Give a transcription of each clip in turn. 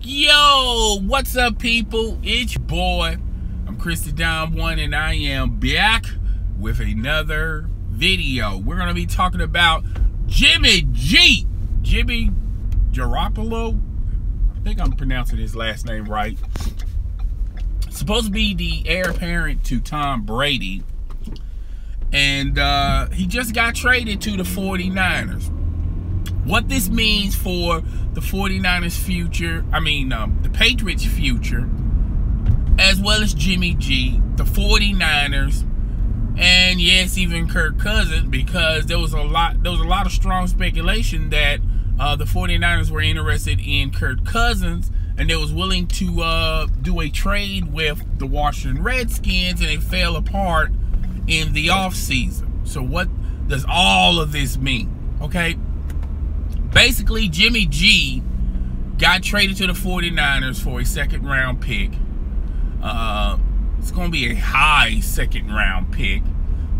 Yo, what's up, people? It's your boy. I'm Christy Don One, and I am back with another video. We're gonna be talking about Jimmy Garoppolo. I think I'm pronouncing his last name right. Supposed to be the heir apparent to Tom Brady, and he just got traded to the 49ers. What this means for the 49ers future, the Patriots future, as well as Jimmy G, the 49ers, and yes, even Kirk Cousins, because there was a lot of strong speculation that the 49ers were interested in Kirk Cousins, and they was willing to do a trade with the Washington Redskins, and it fell apart in the offseason. So what does all of this mean? Okay. Basically, Jimmy G got traded to the 49ers for a second-round pick. It's going to be a high second-round pick.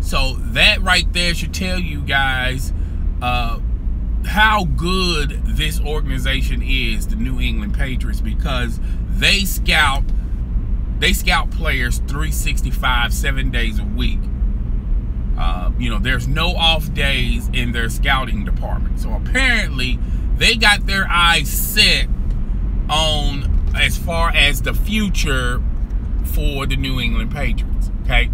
So that right there should tell you guys how good this organization is, the New England Patriots, because they scout players 365, 7 days a week. There's no off days in their scouting department. So apparently they got their eyes set on as far as the future for the New England Patriots. Okay.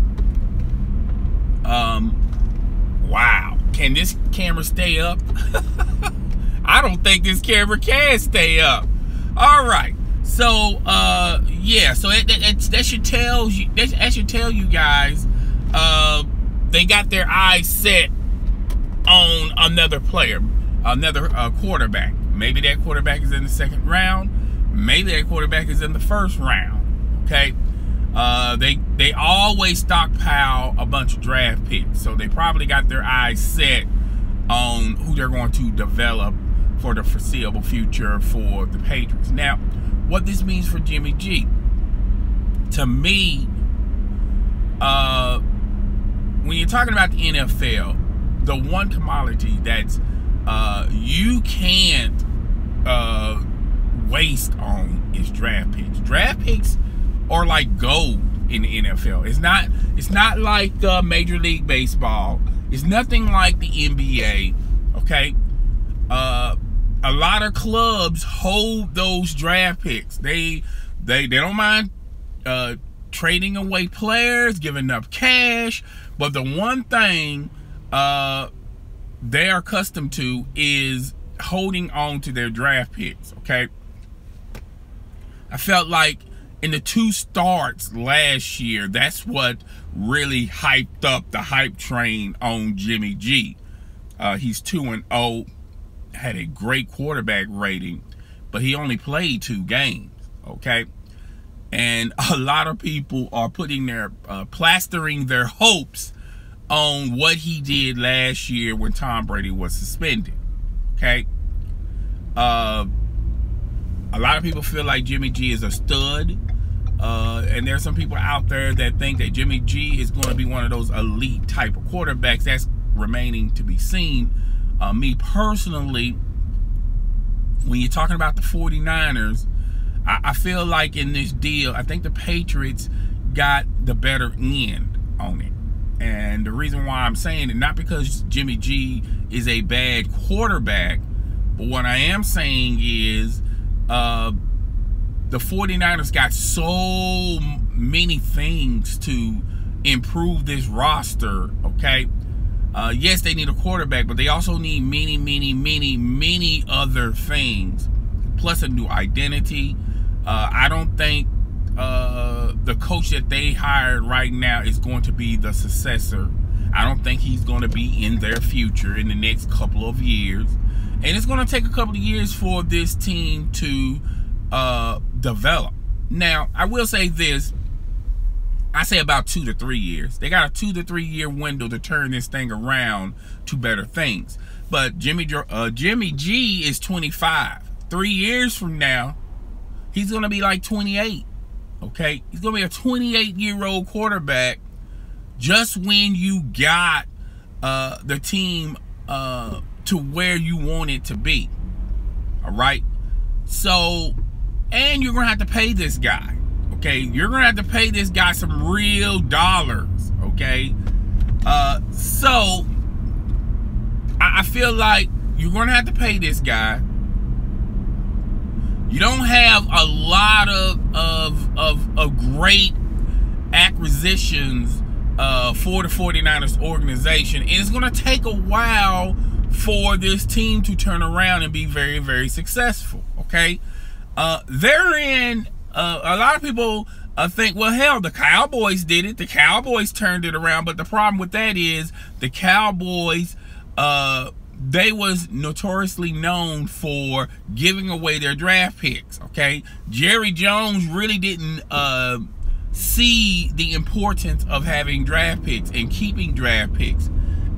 Wow. Can this camera stay up? I don't think this camera can stay up. All right. So yeah. So that should tell you. That should tell you guys. They got their eyes set on another player, another quarterback. Maybe that quarterback is in the second round. Maybe that quarterback is in the first round. Okay. They always stockpile a bunch of draft picks, so they probably got their eyes set on who they're going to develop for the foreseeable future for the Patriots. Now, what this means for Jimmy G, to me, when you're talking about the NFL, the one commodity that's you can't waste on is draft picks. Draft picks are like gold in the NFL. It's not like Major League Baseball. It's nothing like the NBA. Okay, a lot of clubs hold those draft picks. They don't mind trading away players, giving up cash. But the one thing they're accustomed to is holding on to their draft picks, okay? I felt like in the two starts last year, that's what really hyped up the hype train on Jimmy G. He's 2-0, had a great quarterback rating, but he only played 2 games, okay? And a lot of people are putting their plastering their hopes on what he did last year when Tom Brady was suspended. Okay, a lot of people feel like Jimmy G is a stud, and there's some people out there that think that Jimmy G is going to be one of those elite type of quarterbacks. That's remaining to be seen. Me personally, when you're talking about the 49ers, I feel like in this deal, I think the Patriots got the better end on it. And the reason why I'm saying it, not because Jimmy G is a bad quarterback, but what I am saying is the 49ers got so many things to improve this roster, okay? Yes, they need a quarterback, but they also need many other things, plus a new identity. I don't think the coach that they hired right now is going to be the successor. I don't think he's going to be in their future in the next couple of years. And it's going to take a couple of years for this team to develop. Now, I will say this. I say about 2 to 3 years. They got a 2 to 3 year window to turn this thing around to better things. But Jimmy G is 25. 3 years from now, he's going to be like 28, okay? He's going to be a 28-year-old quarterback just when you got the team to where you want it to be, all right? So and you're going to have to pay this guy. Okay, you're going to have to pay this guy some real dollars. Okay, so I feel like you're going to have to pay this guy. You don't have a lot of great acquisitions for the 49ers organization, and it's going to take a while for this team to turn around and be very, very successful. Okay, they're in. A lot of people think, well, hell, the Cowboys did it. The Cowboys turned it around, but the problem with that is the Cowboys, they was notoriously known for giving away their draft picks. Okay, Jerry Jones really didn't see the importance of having draft picks and keeping draft picks.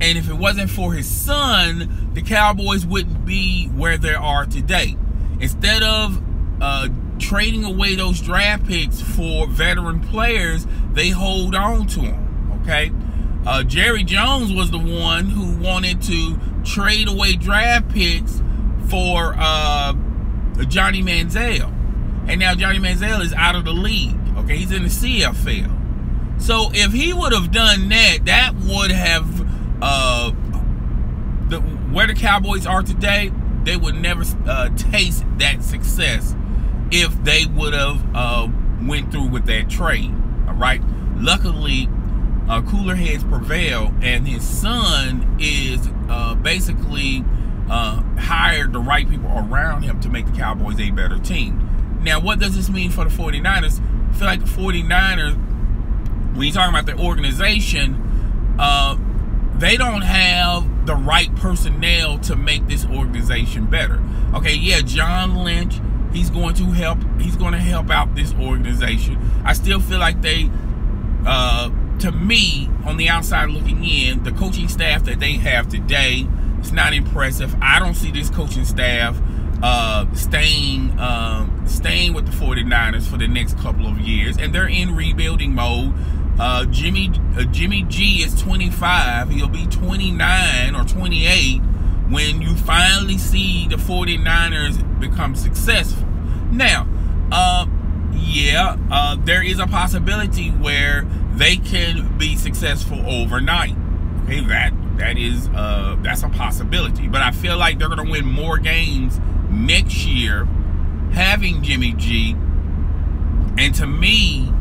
And if it wasn't for his son, the Cowboys wouldn't be where they are today. Instead of trading away those draft picks for veteran players, they hold on to them. Okay, Jerry Jones was the one who wanted to trade away draft picks for Johnny Manziel, and now Johnny Manziel is out of the league. Okay, he's in the CFL. So if he would have done that, that would have where the Cowboys are today, they would never taste that success if they would have went through with that trade. All right. Luckily, cooler heads prevail, and his son is basically hired the right people around him to make the Cowboys a better team. Now, what does this mean for the 49ers? I feel like the 49ers, when you're talking about the organization, they don't have the right personnel to make this organization better. Okay, yeah, John Lynch, he's going to help out this organization. I still feel like they, to me, on the outside looking in, the coaching staff that they have today is not impressive. I don't see this coaching staff staying with the 49ers for the next couple of years, and they're in rebuilding mode. Jimmy G is 25. He'll be 29 or 28 when you finally see the 49ers become successful. Now, there is a possibility where they can be successful overnight. Okay, that's a possibility. But I feel like they're going to win more games next year having Jimmy G. And to me,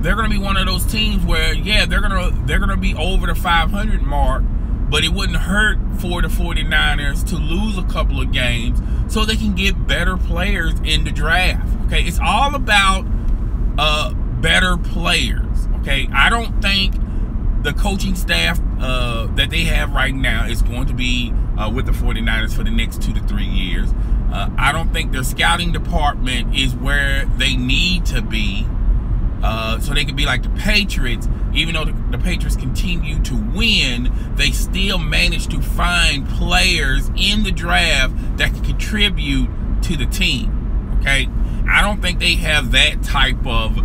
they're going to be one of those teams where, yeah, they're going to be over the 500 mark, but it wouldn't hurt for the 49ers to lose a couple of games so they can get better players in the draft. Okay, it's all about better players. Okay, I don't think the coaching staff that they have right now is going to be with the 49ers for the next 2 to 3 years. I don't think their scouting department is where they need to be, so they can be like the Patriots. Even though the Patriots continue to win, they still manage to find players in the draft that can contribute to the team. Okay, I don't think they have that type of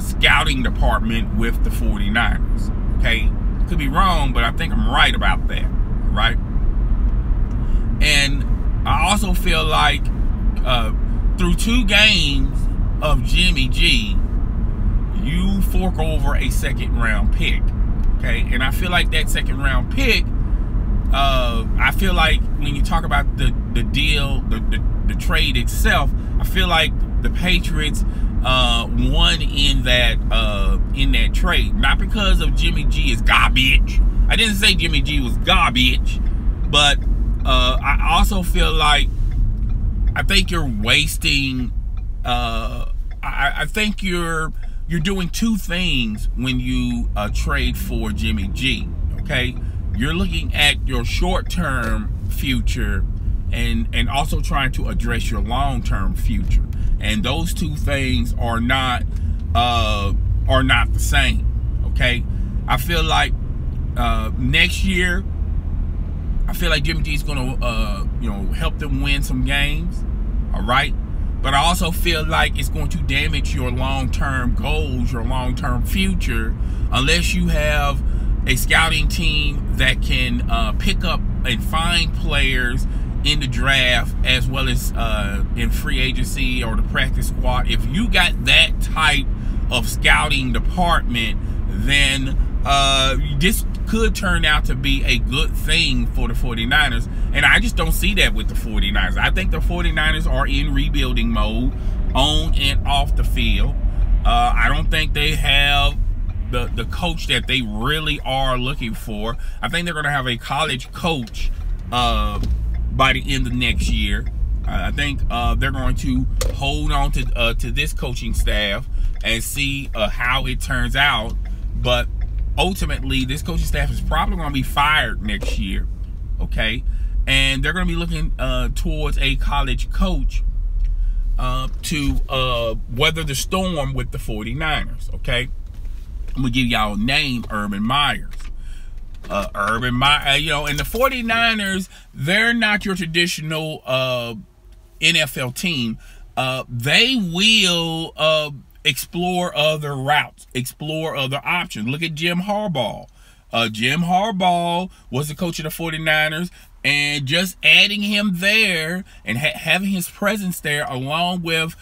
scouting department with the 49ers. Okay, could be wrong, but I think I'm right about that. Right, and I also feel like through 2 games of Jimmy G, you fork over a second-round pick. Okay, and I feel like that second-round pick, I feel like when you talk about the deal, the trade itself, I feel like the Patriots won in that trade, not because of Jimmy G is garbage. I didn't say Jimmy G was garbage, but I also feel like I think you're wasting. I think you're doing 2 things when you trade for Jimmy G. Okay, you're looking at your short-term future and also trying to address your long-term future, and those 2 things are not the same. Okay, I feel like next year, I feel like Jimmy G is going to help them win some games. All right. But I also feel like it's going to damage your long-term goals, your long-term future, unless you have a scouting team that can pick up and find players in the draft as well as in free agency or the practice squad, if you got that type of scouting department, then this could turn out to be a good thing for the 49ers. And I just don't see that with the 49ers. I think the 49ers are in rebuilding mode on and off the field. I don't think they have the coach that they really are looking for. I think they're going to have a college coach by the end of next year. I think they're going to hold on to this coaching staff and see how it turns out. But ultimately, this coaching staff is probably going to be fired next year, okay? And they're going to be looking towards a college coach to weather the storm with the 49ers, okay? I'm going to give y'all a name, Urban Meyer. Urban Meyer, you know, and the 49ers, they're not your traditional NFL team. They will explore other routes, explore other options. Look at Jim Harbaugh. Jim Harbaugh was the coach of the 49ers, and just adding him there and having his presence there, along with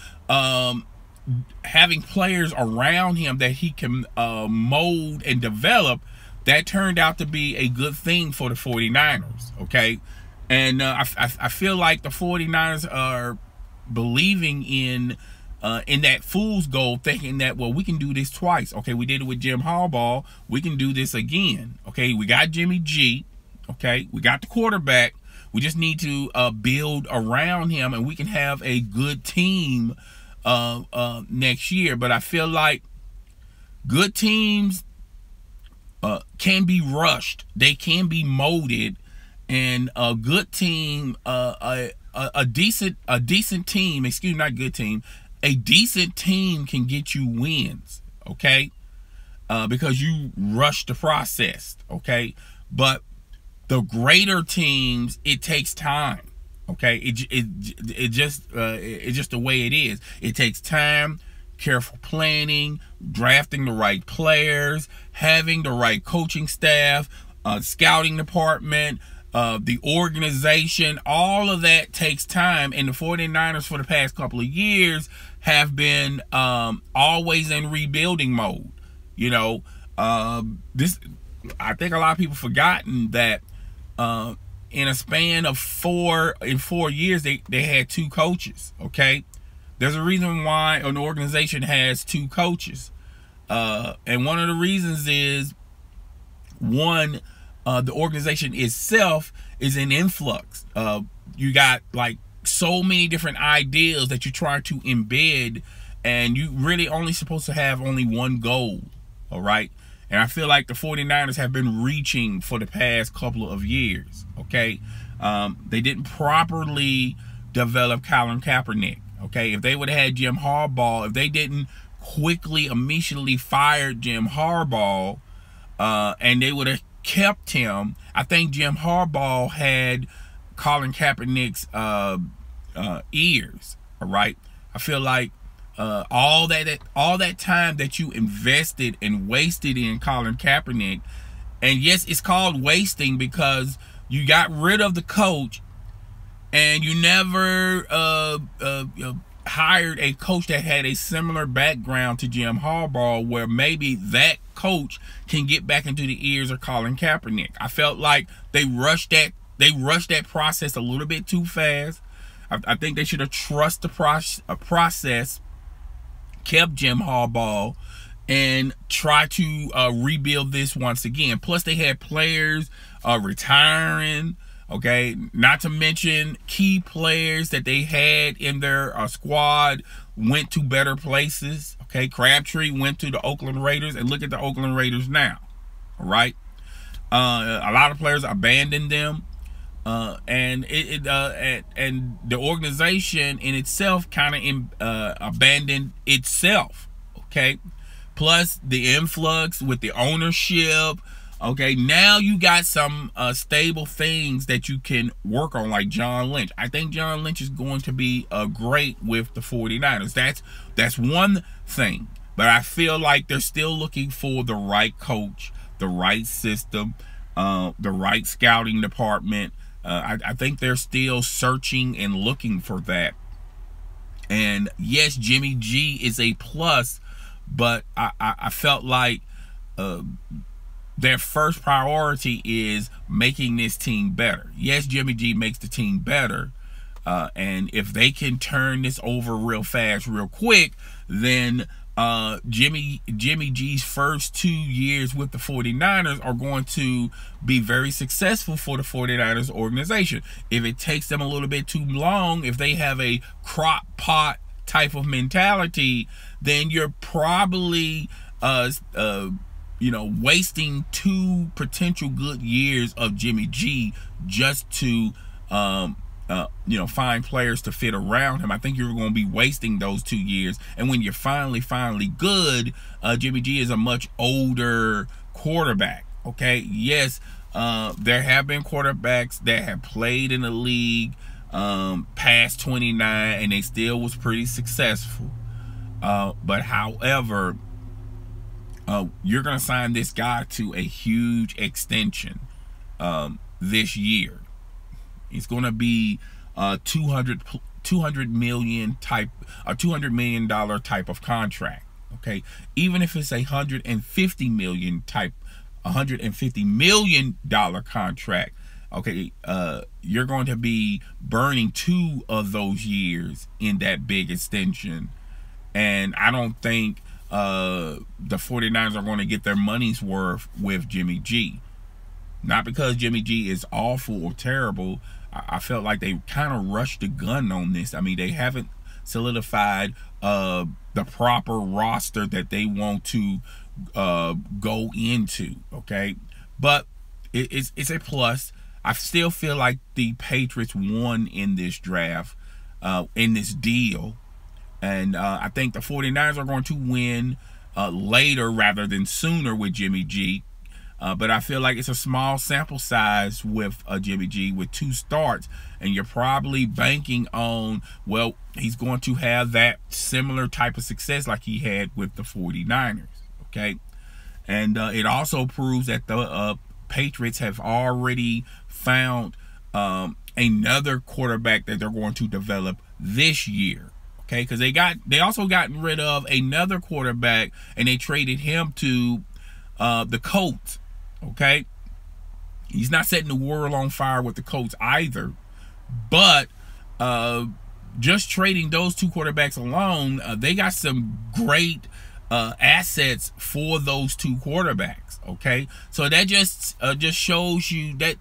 having players around him that he can mold and develop, that turned out to be a good thing for the 49ers, okay? And I feel like the 49ers are believing in that fool's gold, thinking that, well, we can do this twice. Okay, we did it with Jim Harbaugh. We can do this again. Okay, we got Jimmy G. Okay, we got the quarterback. We just need to build around him, and we can have a good team next year. But I feel like good teams can be rushed. They can be molded, and a good team, a decent team, excuse me, not good team, a decent team can get you wins, okay? Because you rush the process, okay? But the greater teams, it takes time, okay? It's just the way it is. It takes time, careful planning, drafting the right players, having the right coaching staff, scouting department, the organization. All of that takes time, and the 49ers for the past couple of years have been always in rebuilding mode. You know, this, I think a lot of people forgotten that in a span of 4 years, they had 2 coaches, okay? There's a reason why an organization has 2 coaches. And one of the reasons is, one, the organization itself is in influx. You got like so many different ideas that you try to embed, and you really only supposed to have only one goal, all right? And I feel like the 49ers have been reaching for the past couple of years, okay? They didn't properly develop Colin Kaepernick, okay? If they would have had Jim Harbaugh, if they didn't quickly, immediately fire Jim Harbaugh, and they would have kept him, I think Jim Harbaugh had Colin Kaepernick's ears, all right? I feel like all that time that you invested and wasted in Colin Kaepernick, and yes, it's called wasting because you got rid of the coach and you never hired a coach that had a similar background to Jim Harbaugh, where maybe that coach can get back into the ears of Colin Kaepernick. I felt like they rushed that process a little bit too fast. I think they should have trusted the process, kept Jim Harbaugh, and try to rebuild this once again. Plus, they had players retiring, okay? Not to mention key players that they had in their squad went to better places, okay? Crabtree went to the Oakland Raiders, and look at the Oakland Raiders now, all right? A lot of players abandoned them. And the organization in itself kind of abandoned itself, okay? Plus the influx with the ownership, okay? Now you got some stable things that you can work on, like John Lynch. I think John Lynch is going to be great with the 49ers. That's one thing, but I feel like they're still looking for the right coach, the right system, the right scouting department, I think they're still searching and looking for that. And yes, Jimmy G is a plus, but I felt like their first priority is making this team better. Yes, Jimmy G makes the team better. And if they can turn this over real fast, real quick, then Jimmy G's first 2 years with the 49ers are going to be very successful for the 49ers organization. If it takes them a little bit too long, if they have a crock pot type of mentality, then you're probably wasting 2 potential good years of Jimmy G just to find players to fit around him. I think you're going to be wasting those 2 years. And when you're finally good, Jimmy G is a much older quarterback. Okay, yes, there have been quarterbacks that have played in the league past 29 and they still was pretty successful. But however, you're going to sign this guy to a huge extension this year. It's going to be $200 million type of contract. Okay, even if it's $150 million contract. Okay, you're going to be burning 2 of those years in that big extension, and I don't think the 49ers are going to get their money's worth with Jimmy G. Not because Jimmy G is awful or terrible. I felt like they kind of rushed the gun on this. I mean, they haven't solidified the proper roster that they want to go into. Okay, but it's a plus. I still feel like the Patriots won in this draft, in this deal, and I think the 49ers are going to win later rather than sooner with Jimmy G. But I feel like it's a small sample size with Jimmy G with 2 starts. And you're probably banking on, well, he's going to have that similar type of success like he had with the 49ers. Okay. And it also proves that the Patriots have already found another quarterback that they're going to develop this year. Okay. Because they also gotten rid of another quarterback and they traded him to the Colts. Okay, he's not setting the world on fire with the Colts either, but just trading those 2 quarterbacks alone, they got some great assets for those 2 quarterbacks. Okay, so that just shows you that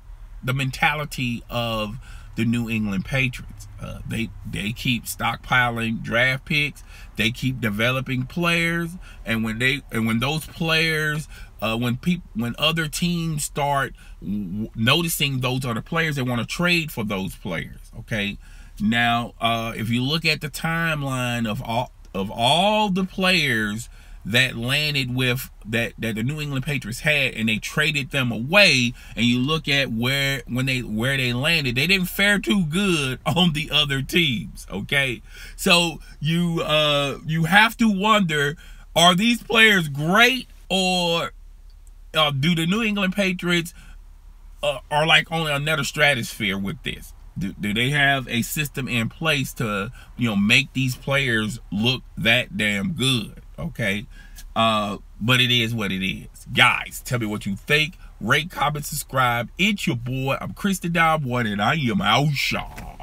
the mentality of the New England Patriots. They keep stockpiling draft picks. They keep developing players, and when those players, when other teams start noticing those other players, they want to trade for those players. Okay, now if you look at the timeline of all the players that landed with that the New England Patriots had, and they traded them away, and you look at where they landed, they didn't fare too good on the other teams. Okay, so you have to wonder, are these players great, or do the New England Patriots are like on another stratosphere with this? Do they have a system in place to make these players look that damn good? Okay, but it is what it is. Guys, tell me what you think. Rate, comment, subscribe. It's your boy. I'm Chris the Dom One, and I am out, y'all.